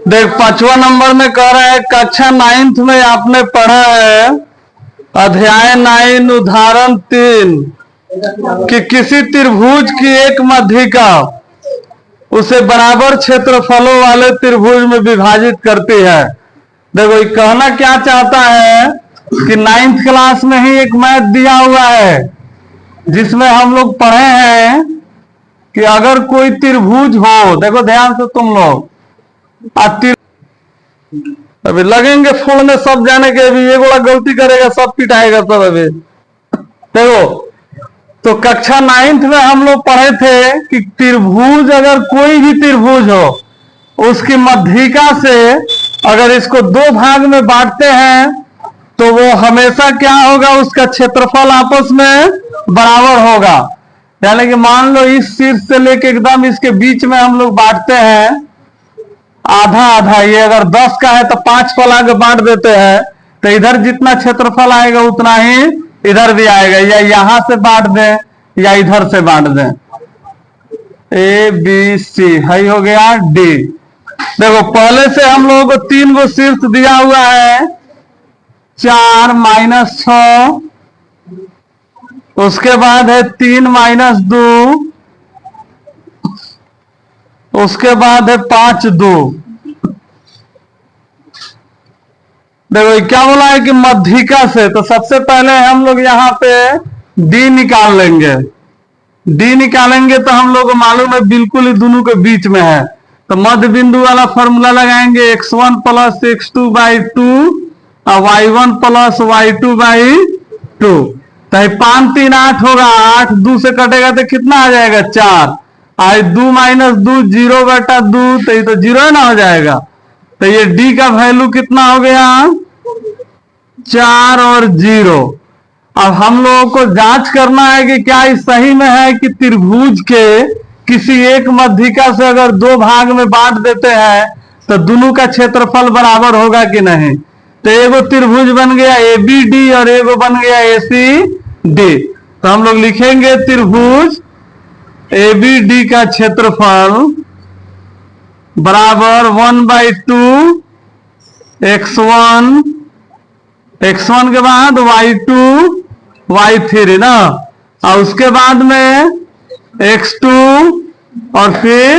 देख 5वां नंबर में कह रहा है कक्षा 9th में आपने पढ़ा है अध्याय 9 उदाहरण 3 कि किसी त्रिभुज की एक मध्यिका उसे बराबर क्षेत्रफलों वाले त्रिभुज में विभाजित करती है। देखो ये कहना क्या चाहता है कि 9th क्लास में ही एक मैथ दिया हुआ है जिसमें हम लोग पढ़े हैं कि अगर कोई त्रिभुज हो, देखो ध्यान से तुम लोग, अभी लगेंगे फोड़ने सब जाने के, अभी ये बड़ा गलती करेगा सब पिटाएगा सब। अभी देखो तो कक्षा 9th में हम लोग पढ़े थे कि त्रिभुज, अगर कोई भी त्रिभुज हो उसकी मध्यिका से अगर इसको दो भाग में बांटते हैं तो वो हमेशा क्या होगा, उसका क्षेत्रफल आपस में बराबर होगा। यानी कि मान लो इस शीर्ष से लेके एकदम इसके बीच में हम लोग बांटते हैं आधा आधा, ये अगर 10 का है तो 5 फल आगे बांट देते हैं तो इधर जितना क्षेत्रफल आएगा उतना ही इधर भी आएगा, या यहां से बांट दें या इधर से बांट दें। ए बी सी है हो गया डी। देखो पहले से हम लोगों को 3 गो शीर्ष दिया हुआ है, 4 - 6, उसके बाद है 3 - 2, उसके बाद है 5 2। देखो क्या बोला है कि मध्यिका से, तो सबसे पहले हम लोग यहाँ पे डी निकाल लेंगे। डी निकालेंगे तो हम लोग को मालूम है बिल्कुल ही दोनों के बीच में है, तो मध्य बिंदु वाला फॉर्मूला लगाएंगे x1 + x2/2 और y1 + y2/2। तो 5 3 8 होगा, 8 2 से कटेगा तो कितना आ जाएगा 4, और 2 - 2 0/2, तो ये तो 0 ना हो जाएगा। तो ये डी का वैल्यू कितना हो गया 4 और 0। अब हम लोगों को जांच करना है कि क्या ये सही में है कि त्रिभुज के किसी एक मध्यिका से अगर दो भाग में बांट देते हैं तो दोनों का क्षेत्रफल बराबर होगा कि नहीं। तो एगो त्रिभुज बन गया ABD और एगो बन गया ACD। तो हम लोग लिखेंगे त्रिभुज ABD का क्षेत्रफल बराबर 1/2 x1 के बाद y2 y3 ना, और उसके बाद में x2 और फिर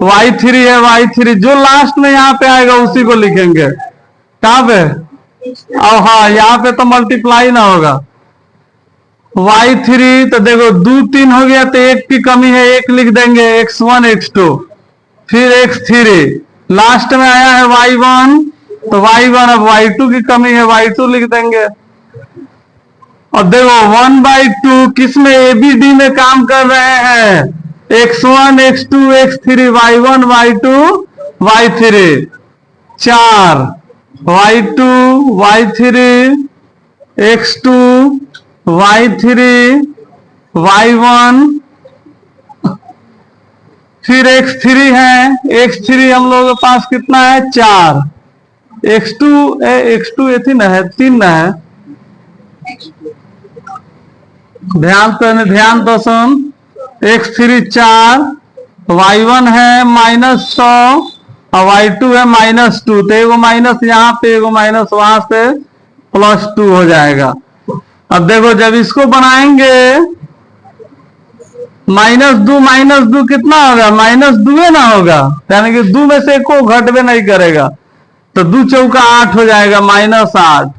y3 है, y3 जो लास्ट में यहाँ पे आएगा उसी को लिखेंगे। कहाँ पे, और हाँ यहाँ पे तो मल्टीप्लाई ना होगा। y3 तो देखो 2 3 हो गया तो 1 की कमी है, 1 लिख देंगे, x1 x2 फिर x3, लास्ट में आया है y1 तो y1, अब y2 की कमी है, y2 लिख देंगे। और देखो 1/2 किसमें ABD में काम कर रहे हैं, x1 x2 x3 y1 y2 y3, 4 y2 y3 x2 y3 y1 फिर x3 है, x3 हम लोगों के पास कितना है 4, x2 ये थी ना है 3 ना है, ध्यान तो सुन, x3 4, y1 है -100 और y2 है -2, तो एगो माइनस यहाँ पे एगो माइनस वहां से +2 हो जाएगा। अब देखो जब इसको बनाएंगे -2 कितना होगा, -2 ना होगा, यानी कि 2 में से को घटवे नहीं करेगा, तो 2 चौका 8 हो जाएगा -8,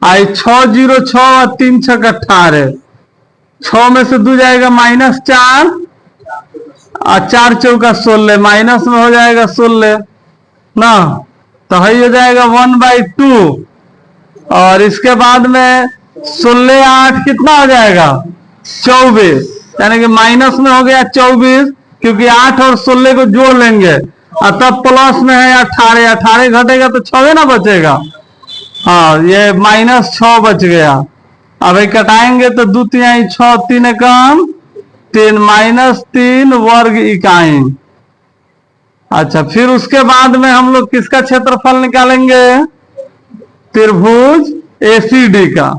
आई 6 0 6 और 3 6 18, 6 में से 2 जाएगा -4 और 4 चौका 16, माइनस में हो जाएगा 16 ना, तो है हो जाएगा 1/2। और इसके बाद में 16 8 कितना हो जाएगा 24, यानी कि माइनस में हो गया 24, क्योंकि 8 और 16 को जोड़ लेंगे और तब प्लस में है 18, 18 घटेगा तो 6 ना बचेगा, हाँ ये -6 बच गया। अब कटाएंगे तो 2 3 6 3 कम 3 -3 वर्ग इकाई। अच्छा फिर उसके बाद में हम लोग किसका क्षेत्रफल निकालेंगे, त्रिभुज ACD का।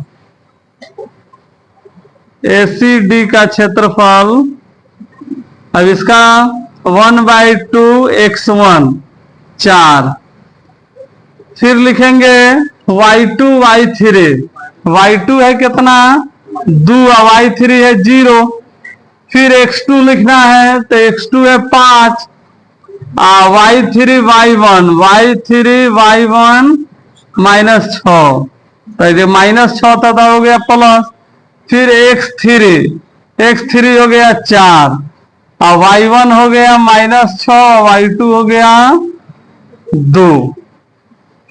ACD का क्षेत्रफल, अब इसका 1/2 x1 4। फिर लिखेंगे y2 y3। y2 है कितना 2 और y3 है 0। फिर x2 लिखना है तो x2 है 5 y3 y1 -6। तो ये -6 था तो हो गया प्लस। फिर x3 हो गया 4 और y1 हो गया -6 y2 हो गया 2।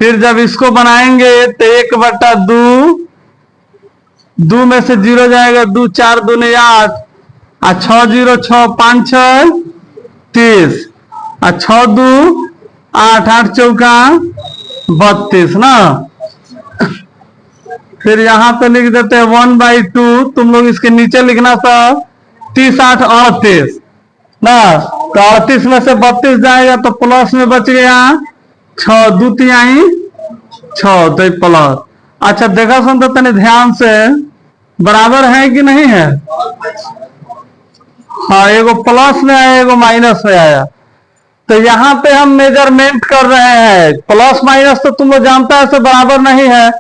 फिर जब इसको बनाएंगे तो 1/2, 2 में से 0 जाएगा 2 4 दूनी 8 और 6 0 6 5 6 30 और 6 2 8 8 चौका 32 ना। फिर यहाँ पे लिख देते हैं 1/2। तुम लोग इसके नीचे लिखना सर 30 8 38 ना। तो 38 में से 32 जाएगा तो प्लस में बच गया 6 2 तिहाई 6 तो प्लस। अच्छा देखा सुनते तनी ध्यान से, बराबर है कि नहीं है? हाँ, एगो प्लस में आया एगो माइनस में आया। तो यहाँ पे हम मेजरमेंट कर रहे हैं। प्लस माइनस तो तुम लोग जानता है से बराबर नहीं है।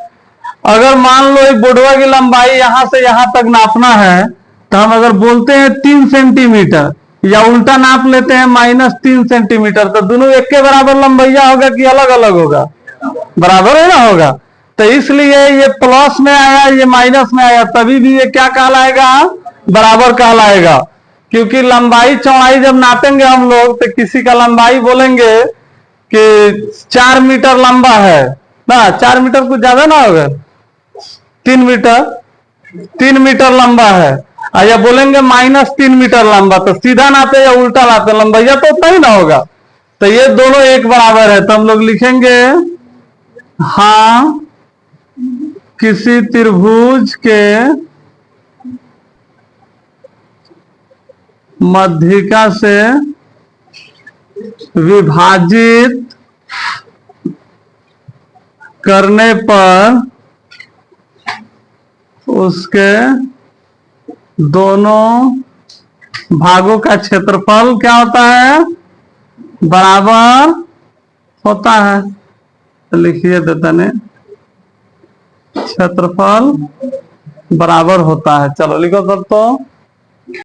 अगर मान लो एक बोर्डवा की लंबाई यहां से यहां तक नापना है तो हम अगर बोलते हैं 3 सेंटीमीटर या उल्टा नाप लेते हैं -3 सेंटीमीटर, तो दोनों एक के बराबर लंबाइया होगा कि अलग अलग होगा? बराबर है ना होगा। तो इसलिए ये प्लस में आया ये माइनस में आया तभी भी ये क्या कहलाएगा? बराबर कहलाएगा। क्योंकि लंबाई चौड़ाई जब नापेंगे हम लोग तो किसी का लंबाई बोलेंगे कि 4 मीटर लंबा है ना, 4 मीटर कुछ ज्यादा ना होगा, 3 मीटर लंबा है। और या बोलेंगे -3 मीटर लंबा, तो सीधा नापे या उल्टा नापे लंबाइया तो उतना ही ना होगा। तो ये दोनों एक बराबर है। तो हम लोग लिखेंगे हाँ, किसी त्रिभुज के मध्यिका से विभाजित करने पर उसके दोनों भागों का क्षेत्रफल क्या होता है? बराबर होता है। तो लिखिए देता ने क्षेत्रफल बराबर होता है। चलो लिखो सब तो